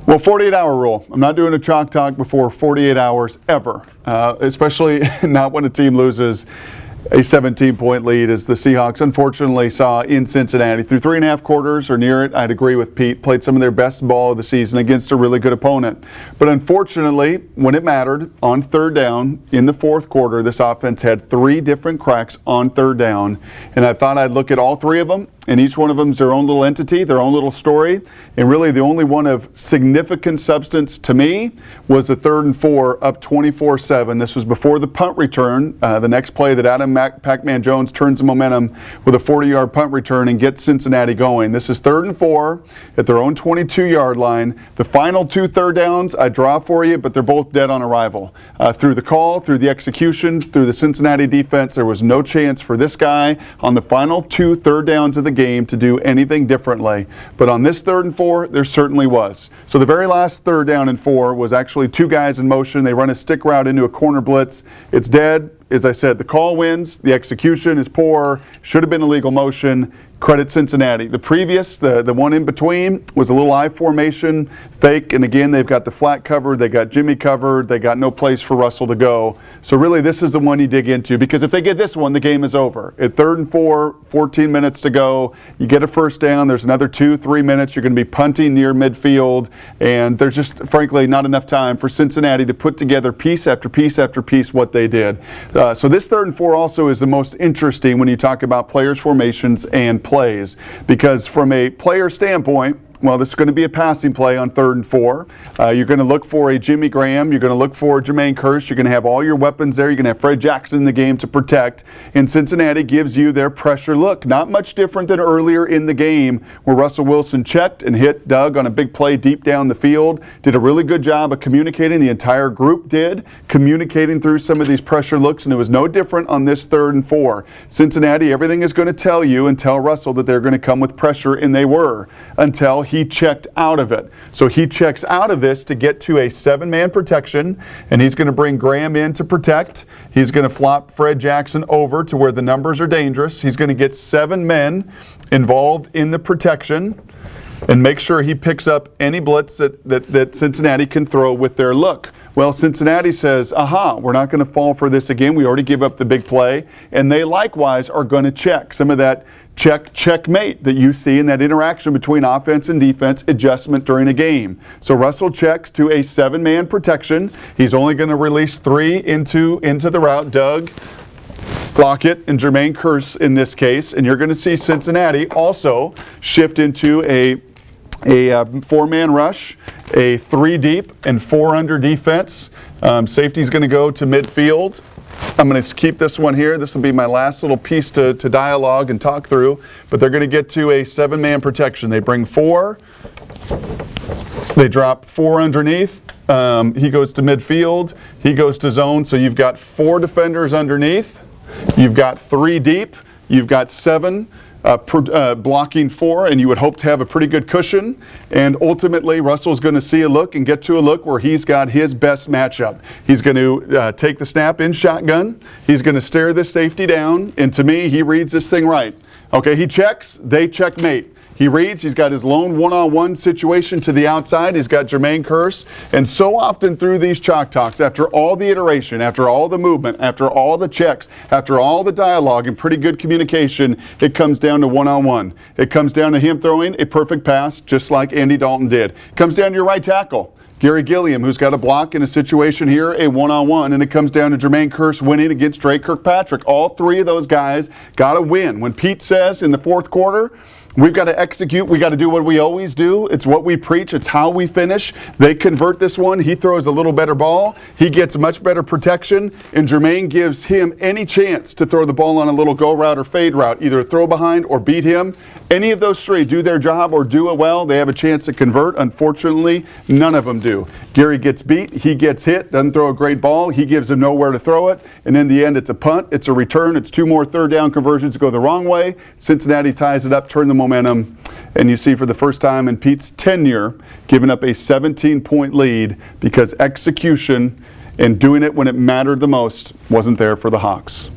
Well, 48-hour rule. I'm not doing a chalk talk before 48 hours ever, especially not when a team loses a 17-point lead, as the Seahawks unfortunately saw in Cincinnati. Through 3.5 quarters or near it, I'd agree with Pete, played some of their best ball of the season against a really good opponent. But unfortunately, when it mattered, on third down in the fourth quarter, this offense had 3 different cracks on third down. And I thought I'd look at all 3 of them, and each one of them is their own little entity, their own little story. And really the only one of significant substance to me was the 3rd and 4 up 24-7. This was before the punt return, the next play that Adam Pac-Man Jones turns the momentum with a 40-yard punt return and gets Cincinnati going. This is 3rd and 4 at their own 22-yard line. The final 2 third downs I draw for you, but they're both dead on arrival. Through the call, through the execution, through the Cincinnati defense, there was no chance for this guy on the final 2 third downs of the game to do anything differently. But on this 3rd and 4, there certainly was. So the very last 3rd down and 4 was actually 2 guys in motion. They run a stick route into a corner blitz. It's dead. As I said, the call wins, the execution is poor, should have been a legal motion. Credit Cincinnati. The previous, the one in between, was a little I formation fake, and again, they've got the flat covered, they got Jimmy covered, they got no place for Russell to go. So really, this is the one you dig into, because if they get this one, the game is over. At 3rd and 4, 14 minutes to go, you get a first down, there's another 2-3 minutes, you're going to be punting near midfield, and there's just, frankly, not enough time for Cincinnati to put together piece after piece after piece what they did. So this 3rd and 4 also is the most interesting when you talk about players' formations and plays, because from a player standpoint, well, this is going to be a passing play on 3rd and 4. You're going to look for a Jimmy Graham. You're going to look for Jermaine Kearse. You're going to have all your weapons there. You're going to have Fred Jackson in the game to protect. And Cincinnati gives you their pressure look. Not much different than earlier in the game where Russell Wilson checked and hit Doug on a big play deep down the field. Did a really good job of communicating. The entire group did, communicating through some of these pressure looks. And it was no different on this 3rd and 4. Cincinnati, everything is going to tell you and tell Russell that they're going to come with pressure, and they were, until he checked out of it. So he checks out of this to get to a 7-man protection, and he's going to bring Graham in to protect. He's going to flop Fred Jackson over to where the numbers are dangerous. He's going to get 7 men involved in the protection and make sure he picks up any blitz that Cincinnati can throw with their look. Well, Cincinnati says, aha, we're not going to fall for this again. We already gave up the big play. And they likewise are going to check some of that checkmate that you see in that interaction between offense and defense adjustment during a game. So Russell checks to a 7-man protection. He's only going to release 3 into the route. Doug, Lockett, and Jermaine Kearse in this case. And you're going to see Cincinnati also shift into a 4-man rush, a 3 deep and 4 under defense. Safety's going to go to midfield. I'm going to keep this one here. This will be my last little piece to dialogue and talk through. But they're going to get to a 7-man protection. They bring 4. They drop 4 underneath. He goes to midfield. He goes to zone. So you've got 4 defenders underneath. You've got 3 deep. You've got 7 blocking 4, and you would hope to have a pretty good cushion. And ultimately, Russell's going to see a look and get to a look where he's got his best matchup. He's going to take the snap in shotgun. He's going to stare this safety down, and to me, he reads this thing right. Okay, he checks, they checkmate. He reads, he's got his lone one-on-one situation to the outside. He's got Jermaine Kearse. And so often through these chalk talks, after all the iteration, after all the movement, after all the checks, after all the dialogue and pretty good communication, it comes down to one-on-one. It comes down to him throwing a perfect pass, just like Andy Dalton did. It comes down to your right tackle, Gary Gilliam, who's got a block in a situation here, a one-on-one, and it comes down to Jermaine Kearse winning against Drake Kirkpatrick. All 3 of those guys got to win. When Pete says in the fourth quarter, we've got to execute. We got to do what we always do. It's what we preach. It's how we finish. They convert this one. He throws a little better ball. He gets much better protection, and Jermaine gives him any chance to throw the ball on a little go route or fade route, either throw behind or beat him. Any of those 3 do their job or do it well, they have a chance to convert. Unfortunately, none of them do. Gary gets beat. He gets hit. Doesn't throw a great ball. He gives him nowhere to throw it. And in the end, it's a punt. It's a return. It's 2 more third down conversions go the wrong way. Cincinnati ties it up, turn the momentum. And you see for the first time in Pete's tenure, giving up a 17-point lead because execution and doing it when it mattered the most wasn't there for the Hawks.